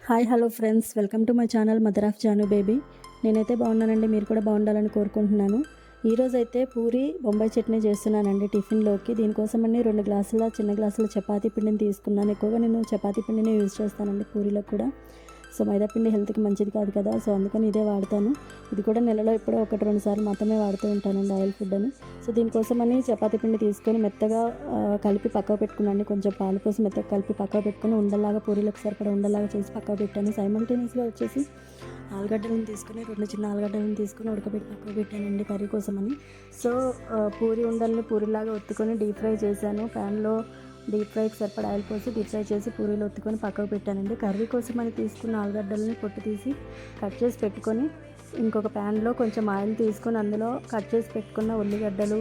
Hi hello friends, welcome to my channel mother of Janu baby. నేనైతే బాగున్నానండి, మీరు కూడా బాగుండాలని కోరుకుంటున్నాను. ఈరోజైతే పూరి బొంబాయి చట్నీ చేస్తున్నానండి టిఫిన్లోకి. దీనికోసమని 2 గ్లాసుల చిన్న గ్లాసుల చపాతీ పిండిని తీసుకున్నాను. ఎక్కువగా నేను చపాతీ పిండిని యూజ్ చేస్తానండి పూరీలో కూడా. సో మైదా పిండి హెల్త్కి మంచిది కాదు కదా, సో అందుకని ఇదే వాడతాను. ఇది కూడా నెలలో ఎప్పుడో 1-2 సార్లు మాత్రమే వాడుతూ ఉంటానండి ఆయిల్ ఫుడ్ అని. సో దీనికోసమని చపాతీ పిండి తీసుకొని మెత్తగా కలిపి పక్కకు పెట్టుకున్నాను. కొంచెం పాలు పోసి మెత్తగా కలిపి పక్కకు పెట్టుకొని ఉండలాగా పూరీలకు సరిపడా ఉండలాగా చేసి పక్కకు పెట్టాను. సైమల్టేనియస్గా వచ్చేసి ఆలుగడ్డలను తీసుకొని 2 చిన్న ఆలుగడ్డలను తీసుకొని ఉడకబెట్టి పక్కకు పెట్టానండి కర్రీ కోసమని. సో పూరి ఉండల్ని పూరిలాగా ఒత్తుకొని డీప్ ఫ్రై చేశాను. ప్యాన్లో డీప్ ఫ్రైకి సరిపడా ఆయిల్ పోసి డీప్ ఫ్రై చేసి పూరీలు ఒత్తుకొని పక్కకు పెట్టానండి. కర్రీ కోసం అని తీసుకున్న ఆలుగడ్డలని పొట్టు తీసి కట్ చేసి పెట్టుకొని ఇంకొక ప్యాన్లో కొంచెం ఆయిల్ తీసుకొని అందులో కట్ చేసి పెట్టుకున్న ఉల్లిగడ్డలు,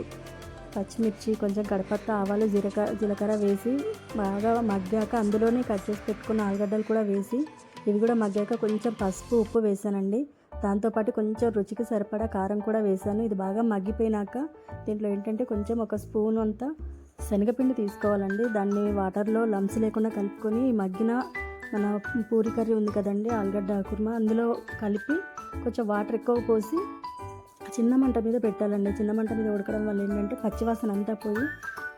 పచ్చిమిర్చి, కొంచెం కడపత్త, ఆవాలు, జీలకర్ర వేసి బాగా మగ్గాక అందులోనే కట్ చేసి పెట్టుకున్న ఆలుగడ్డలు కూడా వేసి ఇవి కూడా మగ్గాక కొంచెం పసుపు, ఉప్పు వేసానండి. దాంతోపాటు కొంచెం రుచికి సరిపడా కారం కూడా వేసాను. ఇది బాగా మగ్గిపోయినాక దీంట్లో ఏంటంటే కొంచెం ఒక స్పూన్ అంతా శనగపిండి తీసుకోవాలండి. దాన్ని వాటర్లో లంప్స్ లేకుండా కలుపుకొని మగ్గిన మన పూరి కర్రీ ఉంది కదండి, ఆలుగడ్డ కుర్మా, అందులో కలిపి కొంచెం వాటర్ ఎక్కువ పోసి చిన్న మంట మీద పెట్టాలండి. చిన్న మంట మీద ఉడకడం వల్ల ఏంటంటే పచ్చివాసన అంతా పోయి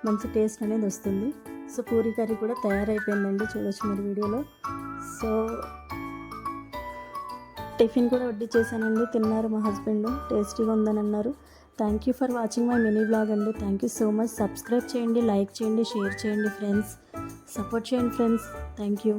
మంచి టేస్ట్ అనేది వస్తుంది. సో పూరి కర్రీ కూడా తయారైపోయిందండి, చూడొచ్చు మీరు వీడియోలో. సో టిఫిన్ కూడా వడ్డించేసానండి, తిన్నారు మా హస్బెండ్, టేస్టీగా ఉందని అన్నారు. Thank you for watching my mini blog అండి. Thank you so much. Subscribe చేయండి, లైక్ చేయండి, షేర్ చేయండి ఫ్రెండ్స్, సపోర్ట్ చేయండి ఫ్రెండ్స్. Thank you.